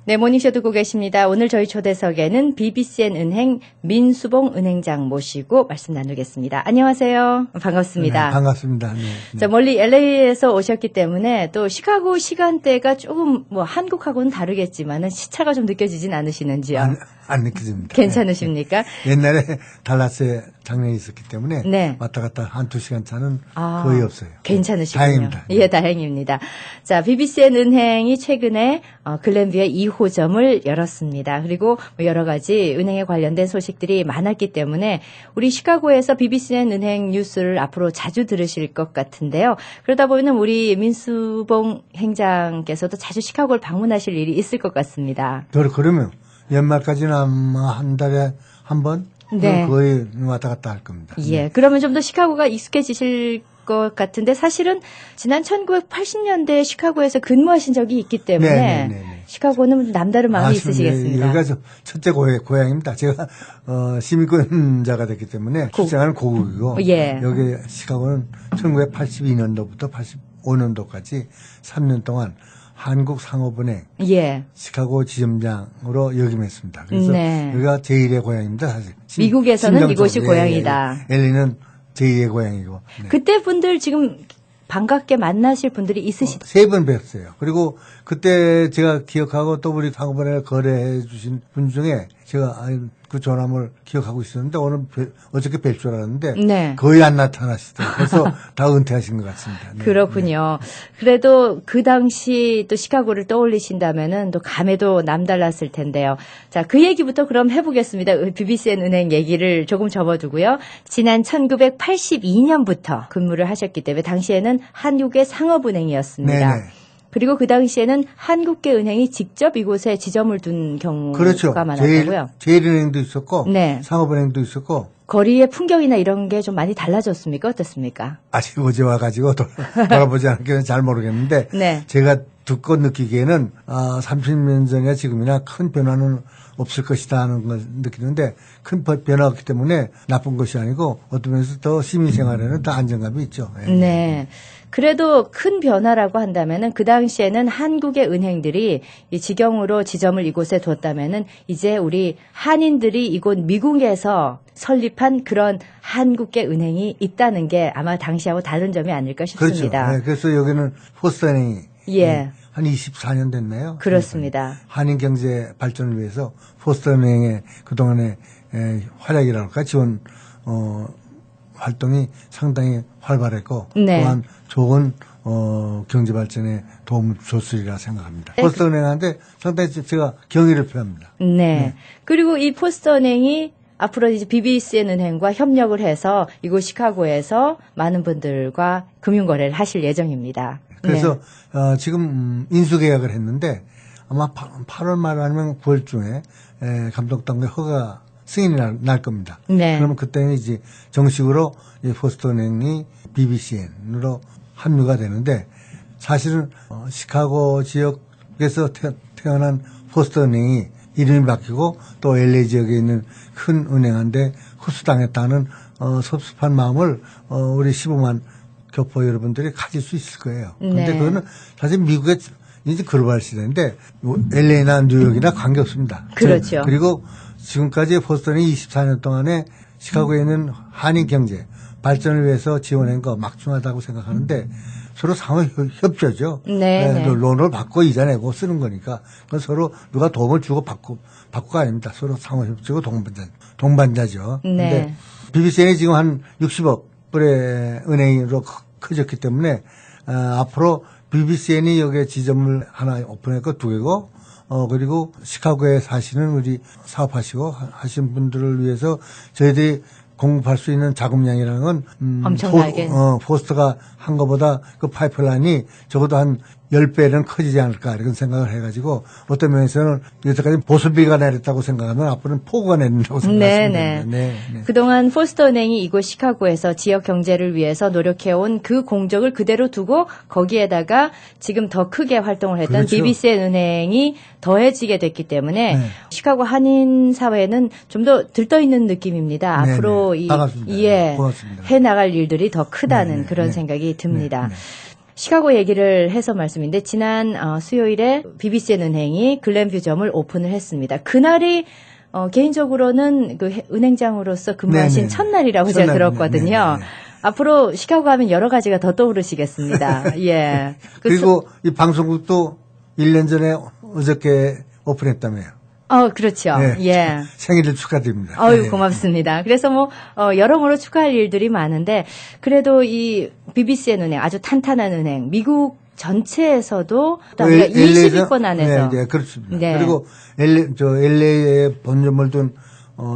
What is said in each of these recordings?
네, 모닝쇼 듣고 계십니다. 오늘 저희 초대석에는 BBCN 은행 민수봉 은행장 모시고 말씀 나누겠습니다. 안녕하세요. 반갑습니다. 네, 반갑습니다. 네, 네. 자, 멀리 LA에서 오셨기 때문에 또 시카고 시간대가 조금 뭐 한국하고는 다르겠지만은 시차가 좀 느껴지진 않으시는지요? 안 느껴집니다. 괜찮으십니까? 네. 옛날에 달라스에 장례에 있었기 때문에 네. 왔다 갔다 한두 시간 차는 거의 없어요. 괜찮으시군요. 다행입니다. 예, 다행입니다. 자, BBCN 은행이 최근에 글랜뷰에 2호점을 열었습니다. 그리고 여러 가지 은행에 관련된 소식들이 많았기 때문에 우리 시카고에서 BBCN 은행 뉴스를 앞으로 자주 들으실 것 같은데요. 그러다 보면 우리 민수봉 행장께서도 자주 시카고를 방문하실 일이 있을 것 같습니다. 그러면 연말까지는 아마 한 달에 한 번? 네. 거의 왔다 갔다 할 겁니다. 예, 그러면 좀 더 시카고가 익숙해지실 것 같은데 사실은 지난 1980년대에 시카고에서 근무하신 적이 있기 때문에 네. 시카고는 남다른 마음이 있으시겠습니다. 여기가 첫째 고향입니다. 제가 시민권자가 됐기 때문에 출생하는 고국이고 예. 여기 시카고는 1982년도부터 85년도까지 3년 동안 한국상업은행 예. 시카고 지점장으로 역임했습니다. 그래서 네. 여기가 제1의 고향입니다. 사실. 미국에서는 이곳이 예, 고향이다. LA는 제2의 고향이고. 네. 그때 분들 지금 반갑게 만나실 분들이 있으시다. 3번 뵀어요. 그리고 그때 제가 기억하고 또 우리 상업은행을 거래해 주신 분 중에 제가 그 전화를 기억하고 있었는데 오늘 어저께 뵐 줄 알았는데 네. 거의 안 나타나시더라고요. 그래서 다 은퇴하신 것 같습니다. 네. 그렇군요. 그래도 그 당시 또 시카고를 떠올리신다면은 또 감회도 남달랐을 텐데요. 자, 그 얘기부터 그럼 해보겠습니다. BBCN 은행 얘기를 조금 접어두고요. 지난 1982년부터 근무를 하셨기 때문에 당시에는 한국의 상업은행이었습니다. 네네. 그리고 그 당시에는 한국계 은행이 직접 이곳에 지점을 둔 경우가 그렇죠. 많았다고요. 제일은행도 있었고 네. 상업은행도 있었고 거리의 풍경이나 이런 게 좀 많이 달라졌습니까? 어떻습니까? 아직 어제 와가지고 돌아보지 않기는 잘 모르겠는데 네. 제가 듣고 느끼기에는 30년 전이나 지금이나 큰 변화는 없을 것이다 하는 걸 느끼는데 큰 변화가 없기 때문에 나쁜 것이 아니고 어떤 면에서 더 시민생활에는 더 안정감이 있죠. 예. 네. 그래도 큰 변화라고 한다면은 그 당시에는 한국의 은행들이 이 직영으로 지점을 이곳에 뒀다면은 이제 우리 한인들이 이곳 미국에서 설립한 그런 한국계 은행이 있다는 게 아마 당시하고 다른 점이 아닐까 싶습니다. 그렇죠. 네, 그래서 여기는 포스트은행이 예. 한 24년 됐나요? 그렇습니다. 한인 경제 발전을 위해서 포스트은행의 그동안의 활약이랄까 지원 활동이 상당히 활발했고 네. 또한 좋은 경제 발전에 도움을 줬으리라 생각합니다. 포스트은행한테 상당히 제가 경의를 표합니다. 네. 그리고 이 포스트은행이 앞으로 이제 BBCN 은행과 협력을 해서 이곳 시카고에서 많은 분들과 금융거래를 하실 예정입니다. 그래서 지금 인수계약을 했는데 아마 8월 말 아니면 9월 중에 감독당국의 허가 승인이 날 겁니다. 네. 그러면 그때는 이제 정식으로 포스트은행이 BBCN으로 합류가 되는데 사실은 시카고 지역에서 태어난 포스트은행이 이름이 바뀌고 또 LA 지역에 있는 큰 은행한테 흡수당했다는 섭섭한 마음을 우리 15만 교포 여러분들이 가질 수 있을 거예요. 그런데 네. 그거는 사실 미국의 이제 글로벌 시대인데 LA나 뉴욕이나 관계없습니다. 그렇죠. 그리고 지금까지 포스턴이 24년 동안에 시카고에 있는 한인 경제 발전을 위해서 지원한 거 막중하다고 생각하는데 서로 상호 협조죠. 네. 론을 받고 이자 내고 쓰는 거니까 그건 서로 누가 도움을 주고 받고가 아닙니다. 서로 상호 협조고 동반자죠. 네. 근데 BBCN이 지금 한 60억 불의 은행으로 커졌기 때문에 앞으로 BBCN이 여기에 지점을 하나 오픈했고 2개고 그리고 시카고에 사시는 우리 사업하시고 하신 분들을 위해서 저희들이 공급할 수 있는 자금량이라는 건 엄청나게 포스트가 한 것보다 그 파이프라인이 적어도 한 10배는 커지지 않을까 이런 생각을 해가지고 어떤 면에서는 여태까지 보수비가 내렸다고 생각하면 앞으로는 폭우가 내린다고 생각합니다. 네. 그동안 포스트은행이 이곳 시카고에서 지역 경제를 위해서 노력해온 그 공적을 그대로 두고 거기에다가 지금 더 크게 활동을 했던 그렇죠. BBCN 은행이 더해지게 됐기 때문에 네. 시카고 한인 사회는 좀 더 들떠있는 느낌입니다. 네, 앞으로 반갑습니다. 고맙습니다. 해나갈 일들이 더 크다는 그런 생각이 듭니다. 시카고 얘기를 해서 말씀인데 지난 수요일에 BBCN 은행이 글렌뷰점을 오픈을 했습니다. 그날이 개인적으로는 그 은행장으로서 근무하신 네네. 첫날이라고 제가 들었거든요. 네네. 앞으로 시카고 하면 여러 가지가 더 떠오르시겠습니다. 예. 그리고 이 방송국도 1년 전에 어저께 오픈했다며요. 그렇죠. 네. 예. 생일을 축하드립니다. 어유 네. 고맙습니다. 그래서 여러모로 축하할 일들이 많은데, 그래도 이 BBCN 은행, 아주 탄탄한 은행, 미국 전체에서도, 우리가 20위권 안에서. 네, 그렇습니다. 네. 그리고 LA에 본점을 둔,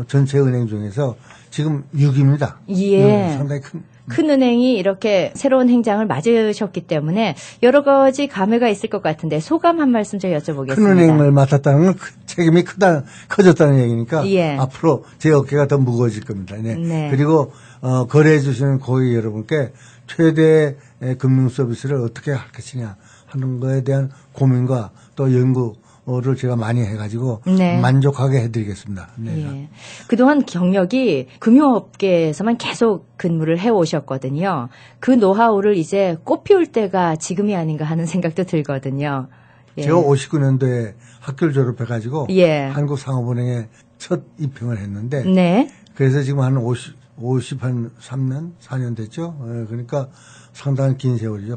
전체 은행 중에서 지금 6위입니다. 예. 상당히 큰 은행이 이렇게 새로운 행장을 맞으셨기 때문에 여러 가지 감회가 있을 것 같은데 소감 한 말씀 좀 여쭤보겠습니다. 큰 은행을 맡았다는 건 책임이 커졌다는 얘기니까 예. 앞으로 제 어깨가 더 무거워질 겁니다. 네. 네. 그리고 거래해 주시는 고객 여러분께 최대 금융 서비스를 어떻게 할 것이냐 하는 거에 대한 고민과 또 연구를 제가 많이 해가지고 네. 만족하게 해드리겠습니다. 네. 예. 그동안 경력이 금융업계에서만 계속 근무를 해오셨거든요. 그 노하우를 이제 꽃피울 때가 지금이 아닌가 하는 생각도 들거든요. 예. 제가 59년도에 학교를 졸업해가지고 예. 한국상업은행에 첫 입행을 했는데 네. 그래서 지금 한 3년, 4년 됐죠. 그러니까 상당히 긴 세월이죠.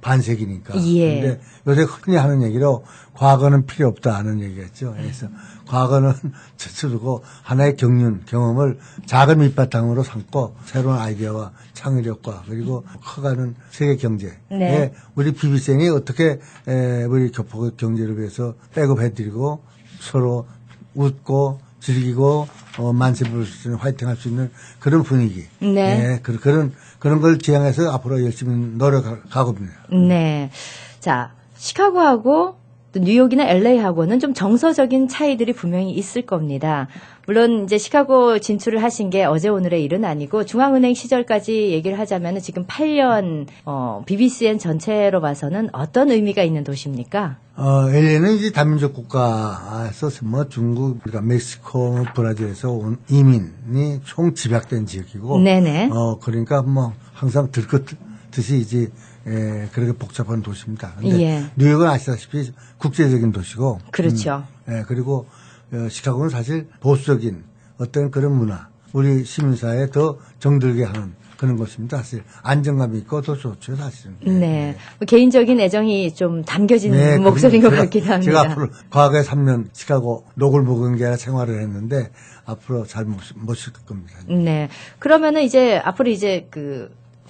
반세기니까. 예. 그런데 요새 흔히 하는 얘기로 과거는 필요 없다 하는 얘기겠죠. 그래서 과거는 저쳐두고 하나의 경험을 작은 밑바탕으로 삼고 새로운 아이디어와 창의력과 그리고 커가는 세계 경제에 네. 우리 BBCN이 어떻게 우리 교포 경제를 위해서 백업해드리고 서로 웃고 즐기고 만세 부를 수 있는 화이팅 할 수 있는 그런 분위기. 네. 그런 걸 지향해서 앞으로 열심히 노력하고입니다. 네. 자, 시카고하고 또 뉴욕이나 LA하고는 좀 정서적인 차이들이 분명히 있을 겁니다. 물론 이제 시카고 진출을 하신 게 어제 오늘의 일은 아니고 중앙은행 시절까지 얘기를 하자면 지금 8년 BBCN 전체로 봐서는 어떤 의미가 있는 도시입니까? LA는 이제 다민족 국가에서 중국, 그러니까 멕시코, 브라질에서 온 이민이 총 집약된 지역이고, 네네. 그러니까 항상 들것듯이 이제 그렇게 복잡한 도시입니다. 근데 예. 뉴욕은 아시다시피 국제적인 도시고, 그렇죠. 그리고 시카고는 사실 보수적인 어떤 그런 문화, 우리 시민사회에 더 정들게 하는 그런 곳입니다. 사실 안정감이 있고 더 좋죠, 사실은. 네. 개인적인 애정이 좀 담겨진 목소리인 것 같기도 합니다. 제가 앞으로 과거에 3년 시카고 로컬 보건계라 생활을 했는데 앞으로 잘 모실 겁니다. 네. 그러면은 이제 앞으로 이제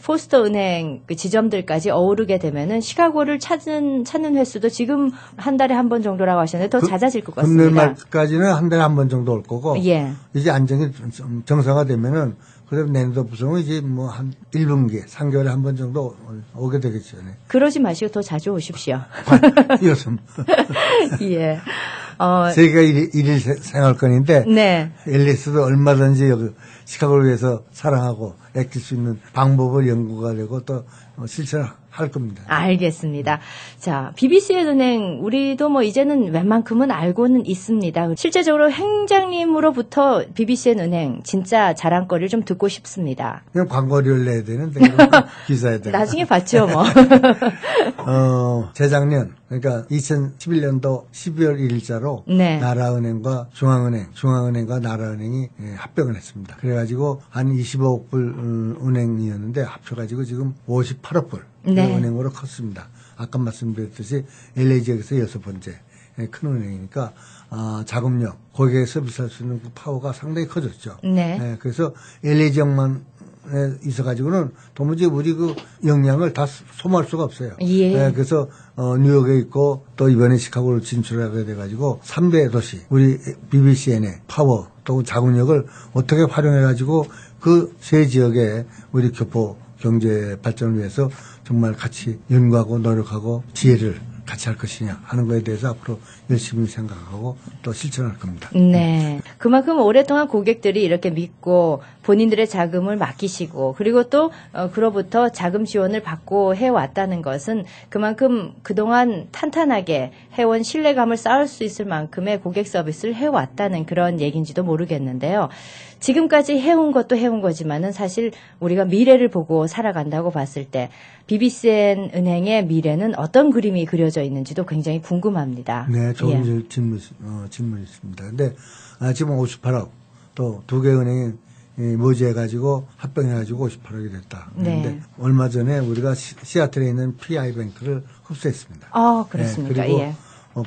포스터 은행 지점들까지 어우르게 되면은 시카고를 찾는 횟수도 지금 한 달에 한 번 정도라고 하셨는데 더 잦아질 것 같습니다. 금년 말까지는 한 달에 한 번 정도 올 거고, 예. 이제 안정이 정상화 되면은 그래도 내년도 부서는 이제 한 1분기, 3개월에 한 번 정도 오게 되겠죠. 네. 그러지 마시고 더 자주 오십시오. 이것은 예. 세계가 일일 생활권인데, 네. 앨리스도 얼마든지 여기 시카고를 위해서 사랑하고 애낄 수 있는 방법을 연구가 되고 또 실천할 겁니다. 알겠습니다. 자, BBCN 은행 우리도 이제는 웬만큼은 알고는 있습니다. 실제적으로 행장님으로부터 BBCN 은행 진짜 자랑거리를 좀 듣고 싶습니다. 그냥 광고료를 내야 되는데 기사에다가. 나중에 받죠, 뭐. 재작년 그러니까 2011년도 12월 1일자로 네. 나라은행과 중앙은행과 나라은행이 합병을 했습니다. 그래가지고 한 25억 불 은행이었는데 합쳐가지고 지금 58억 불 네. 은행으로 컸습니다. 아까 말씀드렸듯이 LA 지역에서 6번째 큰 은행이니까 자금력, 고객에 서비스할 수 있는 그 파워가 상당히 커졌죠. 네. 그래서 LA 지역만 있어가지고는 도무지 우리 그 역량을 다 소모할 수가 없어요. 예. 그래서 뉴욕에 있고 또 이번에 시카고를 진출하게 돼가지고 3대 도시 우리 BBCN의 파워 또 자금력을 어떻게 활용해가지고 그 세 지역에 우리 교포 경제 발전을 위해서 정말 같이 연구하고 노력하고 지혜를 같이 할 것이냐 하는 거에 대해서 앞으로 열심히 생각하고 또 실천할 겁니다. 네. 그만큼 오랫동안 고객들이 이렇게 믿고 본인들의 자금을 맡기시고 그리고 또 그로부터 자금 지원을 받고 해왔다는 것은 그만큼 그동안 탄탄하게 해온 신뢰감을 쌓을 수 있을 만큼의 고객 서비스를 해왔다는 그런 얘기인지도 모르겠는데요. 지금까지 해온 것도 해온 거지만은 사실 우리가 미래를 보고 살아간다고 봤을 때 BBCN 은행의 미래는 어떤 그림이 그려져 있는지도 굉장히 궁금합니다. 네, 좋은 예. 질문이 있습니다. 근데 지금 58억 또 두 개 은행이 머지해가지고 합병해가지고 58억이 됐다. 그런데 네. 얼마 전에 우리가 시애틀에 있는 PI뱅크를 흡수했습니다. 아, 그렇습니까? 그리고 예.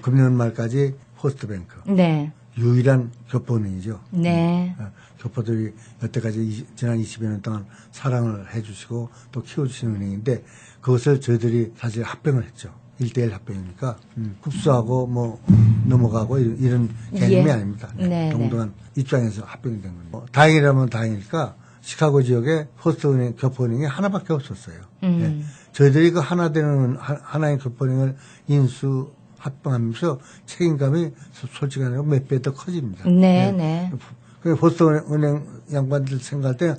금년 말까지 포스트뱅크. 네. 유일한 교포은행이죠. 네. 교포들이 여태까지 지난 20여 년 동안 사랑을 해주시고 또 키워주시는 은행인데 그것을 저희들이 사실 합병을 했죠. 1대1 합병이니까 흡수하고 뭐 넘어가고 이런 개념이 예. 아닙니다. 네, 동등한 입장에서 합병이 된 겁니다. 다행이라면 다행일까 시카고 지역에 포스트은행, 교포은행이 하나밖에 없었어요. 예. 저희들이 그 하나 되는 하나의 교포은행을 인수 합병하면서 책임감이 솔직히 말하면 몇 배 더 커집니다. 네, 예. 네. 그 포스트은행 양반들 생각할 때,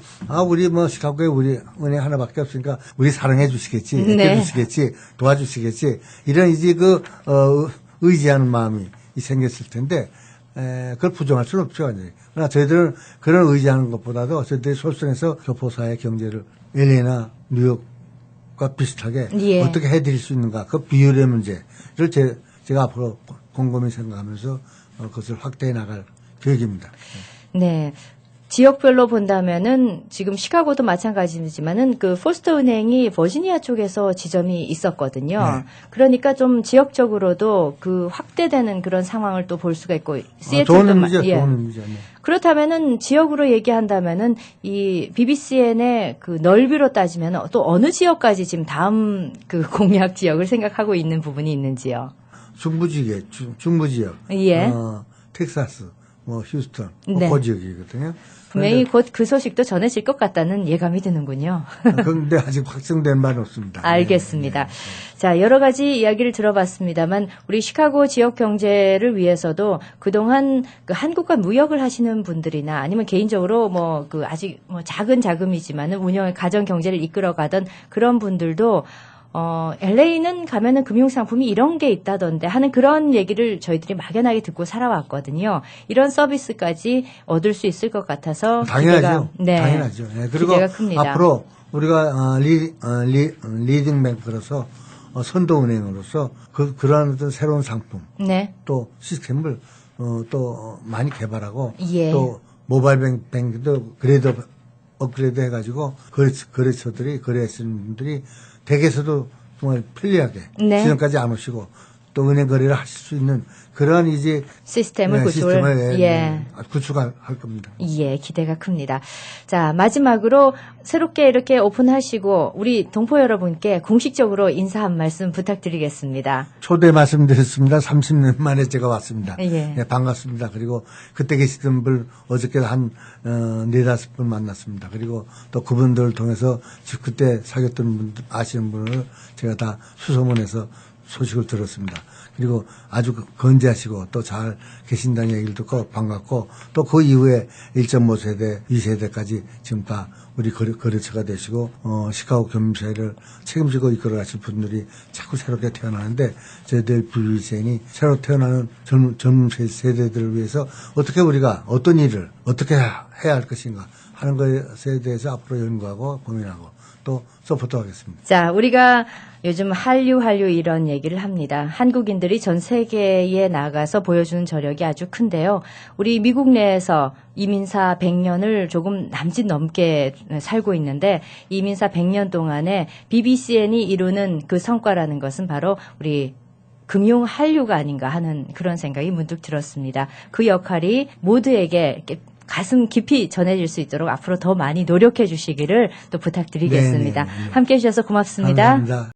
우리 뭐 시카고에 우리 은행 하나밖에 없으니까 우리 사랑해 주시겠지, 네. 애껴 주시겠지, 도와주시겠지, 이런 이제 의지하는 마음이 생겼을 텐데, 그걸 부정할 수는 없죠. 이제. 그러나 저희들은 그런 의지하는 것보다도 저희들이 솔선해서 교포사의 경제를 LA나 뉴욕과 비슷하게 예. 어떻게 해드릴 수 있는가, 그 비율의 문제를 제가 앞으로 곰곰이 생각하면서 그것을 확대해 나갈 계획입니다. 네. 지역별로 본다면은 지금 시카고도 마찬가지지만은 그 포스터 은행이 버지니아 쪽에서 지점이 있었거든요. 네. 그러니까 좀 지역적으로도 그 확대되는 그런 상황을 또 볼 수가 있고 시애틀도 좋은 의미죠. 예. 좋은 의미죠. 네. 그렇다면은 지역으로 얘기한다면은 이 BBCN의 그 넓이로 따지면 또 어느 지역까지 지금 다음 그 공약 지역을 생각하고 있는 부분이 있는지요? 중부 지역, 예. 텍사스, 휴스턴, 네. 그 지역이거든요. 분명히 곧 그 소식도 전해질 것 같다는 예감이 드는군요. 그런데 아직 확정된 바는 없습니다. 알겠습니다. 네. 자, 여러 가지 이야기를 들어봤습니다만 우리 시카고 지역 경제를 위해서도 그동안 그 한국과 무역을 하시는 분들이나 아니면 개인적으로 아직 작은 자금이지만은 운영의 가정 경제를 이끌어가던 그런 분들도 LA는 가면은 금융상품이 이런 게 있다던데 하는 그런 얘기를 저희들이 막연하게 듣고 살아왔거든요. 이런 서비스까지 얻을 수 있을 것 같아서 당연하죠. 네. 당연하죠. 네. 그리고 기대가 큽니다. 앞으로 우리가 리딩뱅크로서 선도은행으로서 그러한 어떤 새로운 상품 네. 또 시스템을 또 많이 개발하고 예. 또 모바일 뱅크도 그래도 업그레이드 해가지고 거래처들이 거래하시는 분들이 댁에서도 정말 편리하게 네. 시장까지 안 오시고 또 은행 거래를 하실 수 있는 그런 이제 시스템을 구축할 겁니다. 예, 기대가 큽니다. 자, 마지막으로 새롭게 이렇게 오픈하시고 우리 동포 여러분께 공식적으로 인사 한 말씀 부탁드리겠습니다. 초대 말씀드렸습니다. 30년 만에 제가 왔습니다. 예. 네, 반갑습니다. 그리고 그때 계시던 분 어저께 한 4-5분 만났습니다. 그리고 또 그분들을 통해서 그때 사귀었던 분들 아시는 분을 제가 다 수소문해서 소식을 들었습니다. 그리고 아주 건재하시고 또 잘 계신다는 얘기를 듣고 반갑고 또 그 이후에 1.5세대, 2세대까지 지금 다 우리 거래처가 되시고 시카고 경제를 책임지고 이끌어 가실 분들이 자꾸 새롭게 태어나는데 저희들 BBCN이 새로 태어나는 젊은 세대들을 위해서 어떻게 우리가 어떤 일을 어떻게 해야 할 것인가 하는 것에 대해서 앞으로 연구하고 고민하고 또 서포트하겠습니다. 자, 우리가 요즘 한류 이런 얘기를 합니다. 한국인들이 전 세계에 나가서 보여주는 저력이 아주 큰데요. 우리 미국 내에서 이민사 100년을 조금 남짓 넘게 살고 있는데 이민사 100년 동안에 BBCN이 이루는 그 성과라는 것은 바로 우리 금융 한류가 아닌가 하는 그런 생각이 문득 들었습니다. 그 역할이 모두에게 이렇게 가슴 깊이 전해질 수 있도록 앞으로 더 많이 노력해 주시기를 또 부탁드리겠습니다. 네네. 함께해 주셔서 고맙습니다. 감사합니다.